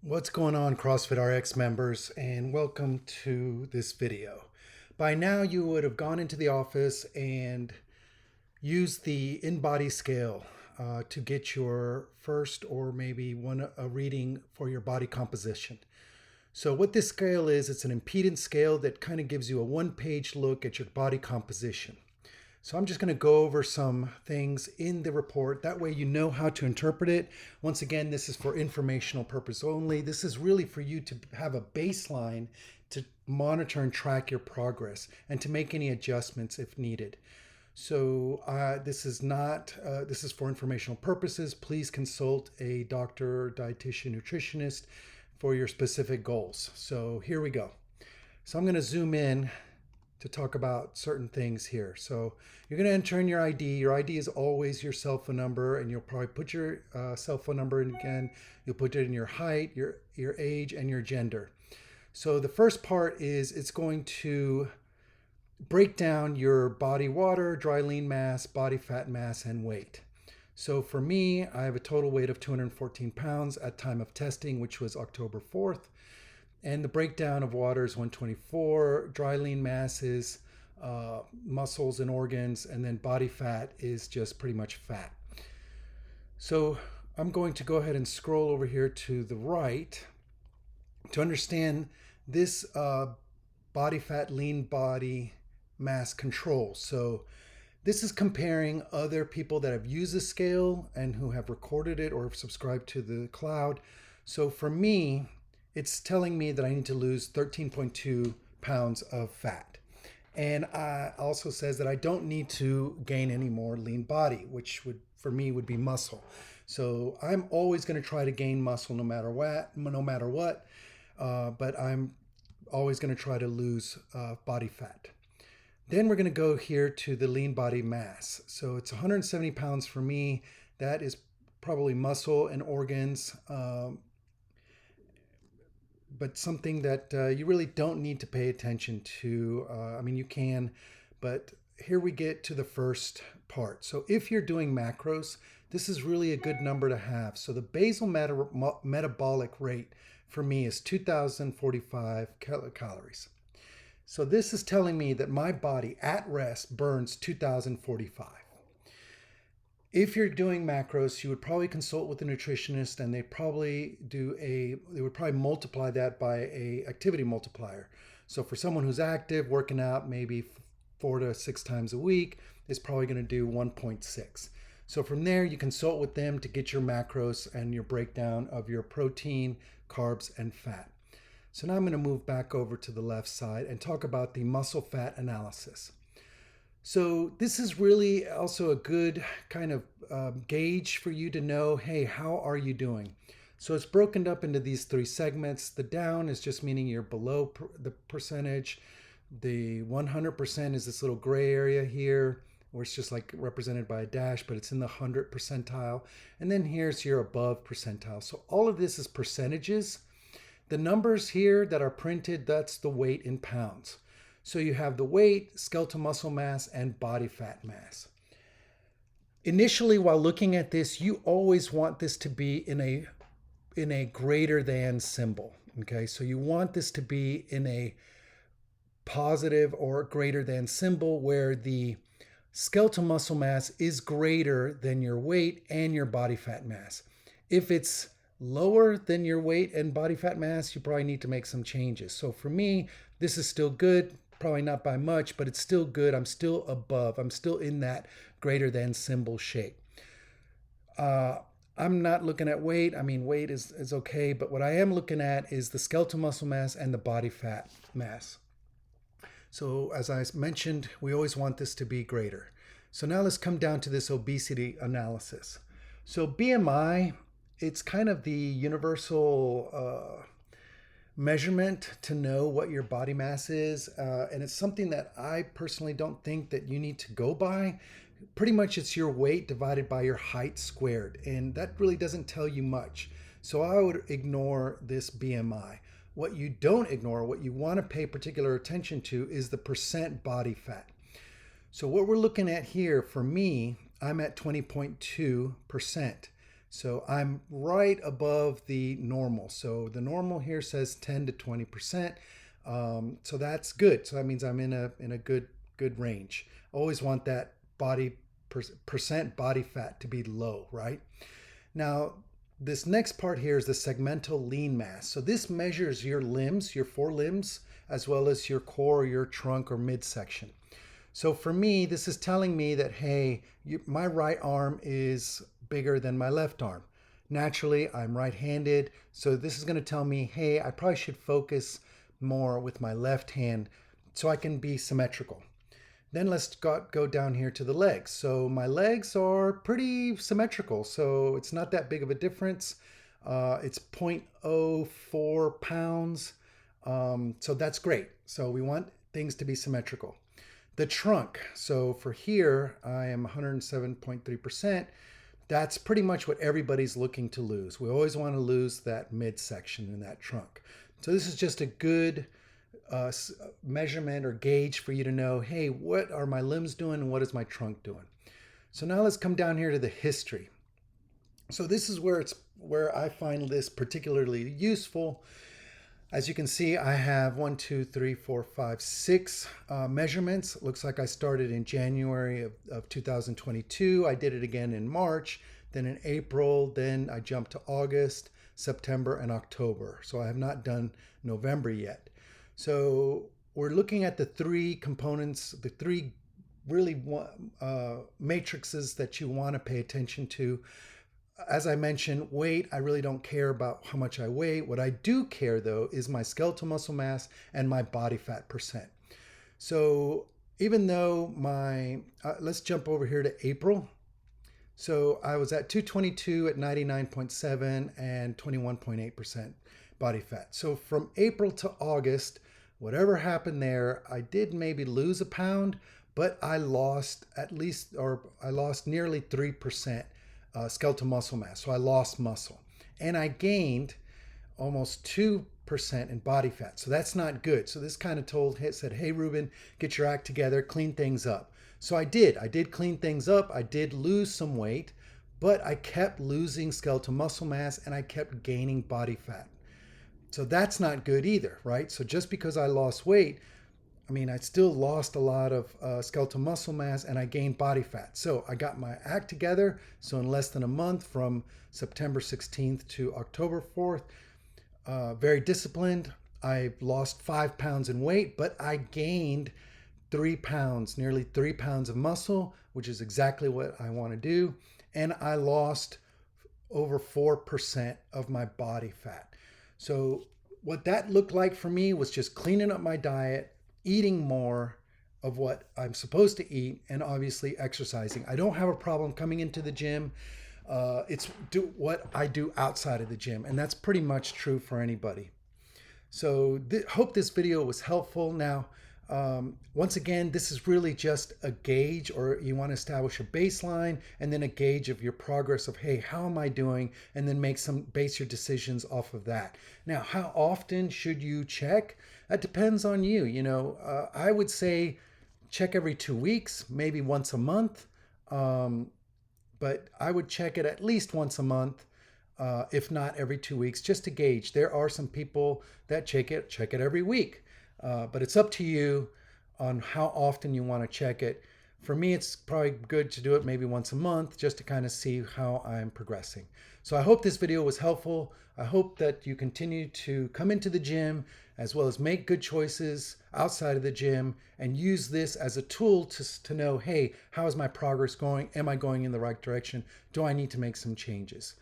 What's going on, CrossFit RX members, and welcome to this video. By now you would have gone into the office and used the InBody scale to get your first or maybe a reading for your body composition. So what this scale is, it's an impedance scale that kind of gives you a one-page look at your body composition. So I'm just going to go over some things in the report. That way you know how to interpret it. Once again, this is for informational purpose only. This is really for you to have a baseline to monitor and track your progress and to make any adjustments if needed. So this is for informational purposes. Please consult a doctor, dietitian, nutritionist for your specific goals. So here we go. So I'm going to zoom in to talk about certain things here. So you're going to enter in your ID. Your ID is always your cell phone number, and you'll probably put your cell phone number in again. You'll put it in your height, your age, and your gender. So the first part is it's going to break down your body water, dry lean mass, body fat mass, and weight. So for me, I have a total weight of 214 pounds at time of testing, which was October 4th. And the breakdown of water is 124, dry lean mass is muscles and organs, and then body fat is just pretty much fat. So I'm going to go ahead and scroll over here to the right to understand this body fat, lean body mass control. So this is comparing other people that have used the scale and who have recorded it or have subscribed to the cloud. So for me, it's telling me that I need to lose 13.2 pounds of fat. And also says that I don't need to gain any more lean body, which would, for me, would be muscle. So I'm always going to try to gain muscle no matter what. But I'm always going to try to lose body fat. Then we're going to go here to the lean body mass. So it's 170 pounds for me. That is probably muscle and organs. But something that you really don't need to pay attention to. I mean, you can, but here we get to the first part. So if you're doing macros, this is really a good number to have. So the basal metabolic rate for me is 2,045 calories. So this is telling me that my body at rest burns 2,045. If you're doing macros, you would probably consult with a nutritionist, and they would probably multiply that by a activity multiplier. So for someone who's active, working out maybe 4 to 6 times a week, is probably going to do 1.6. So from there, you consult with them to get your macros and your breakdown of your protein, carbs, and fat. So now I'm going to move back over to the left side and talk about the muscle fat analysis. So this is really also a good kind of gauge for you to know, hey, how are you doing? So it's broken up into these 3 segments. The down is just meaning you're below the percentage. The 100% is this little gray area here, where it's just like represented by a dash, but it's in the 100 percentile. And then here's your above percentile. So all of this is percentages. The numbers here that are printed, that's the weight in pounds. So you have the weight, skeletal muscle mass, and body fat mass. Initially, while looking at this, you always want this to be in a greater than symbol. Okay, so you want this to be in a positive or greater than symbol where the skeletal muscle mass is greater than your weight and your body fat mass. If it's lower than your weight and body fat mass, you probably need to make some changes. So for me, this is still good. Probably not by much, but it's still good. I'm still above. I'm still in that greater than symbol shape. I'm not looking at weight. I mean, weight is okay, but what I am looking at is the skeletal muscle mass and the body fat mass. So as I mentioned, we always want this to be greater. So now let's come down to this obesity analysis. So BMI, it's kind of the universal measurement to know what your body mass is, and it's something that I personally don't think that you need to go by. Pretty much it's your weight divided by your height squared, and that really doesn't tell you much. So I would ignore this BMI. What you don't ignore, what you want to pay particular attention to, is the percent body fat. So what we're looking at here, for me, I'm at 20.2%. So I'm right above the normal. So the normal here says 10 to 20%. So that's good. So that means I'm in a good range. Always want that percent body fat to be low, right? Now, this next part here is the segmental lean mass. So this measures your limbs, your forelimbs, as well as your core, your trunk or midsection. So for me, this is telling me that, hey, my right arm is bigger than my left arm. Naturally, I'm right-handed, so this is going to tell me, hey, I probably should focus more with my left hand so I can be symmetrical. Then let's go down here to the legs. So my legs are pretty symmetrical, so it's not that big of a difference. It's 0.04 pounds, so that's great. So we want things to be symmetrical. The trunk, so for here, I am 107.3%. That's pretty much what everybody's looking to lose. We always want to lose that midsection in that trunk. So this is just a good measurement or gauge for you to know, hey, what are my limbs doing and what is my trunk doing? So now let's come down here to the history. So this is where I find this particularly useful. As you can see, I have 1, 2, 3, 4, 5, 6 measurements. It looks like I started in January of 2022. I did it again in March, then in April, then I jumped to August, September, and October. So I have not done November yet. So we're looking at the three components, the three really matrices that you want to pay attention to. As I mentioned, weight, I really don't care about how much I weigh. What I do care, though, is my skeletal muscle mass and my body fat percent. So even though let's jump over here to April. So I was at 222 at 99.7 and 21.8% body fat. So from April to August, whatever happened there, I did maybe lose a pound, but I lost I lost nearly 3% skeletal muscle mass. So I lost muscle. And I gained almost 2% in body fat. So that's not good. So this kind of said, hey, Ruben, get your act together, clean things up. So I did. I did clean things up. I did lose some weight, but I kept losing skeletal muscle mass and I kept gaining body fat. So that's not good either, right? So just because I lost weight, I still lost a lot of skeletal muscle mass and I gained body fat. So I got my act together. So in less than a month, from September 16th to October 4th, very disciplined. I lost 5 pounds in weight, but I gained 3 pounds, nearly 3 pounds of muscle, which is exactly what I want to do. And I lost over 4% of my body fat. So what that looked like for me was just cleaning up my diet, eating more of what I'm supposed to eat, and obviously exercising. I don't have a problem coming into the gym. It's what I do outside of the gym, and that's pretty much true for anybody. So hope this video was helpful. Now, once again, this is really just a gauge, or you want to establish a baseline and then a gauge of your progress of, hey, how am I doing? And then base your decisions off of that. Now, how often should you check? That depends on you. I would say check every 2 weeks, maybe once a month. But I would check it at least once a month, if not every 2 weeks, just to gauge. There are some people that check it every week. But it's up to you on how often you want to check it. For me, it's probably good to do it maybe once a month just to kind of see how I'm progressing. So I hope this video was helpful. I hope that you continue to come into the gym as well as make good choices outside of the gym and use this as a tool to know, hey, how is my progress going? Am I going in the right direction? Do I need to make some changes?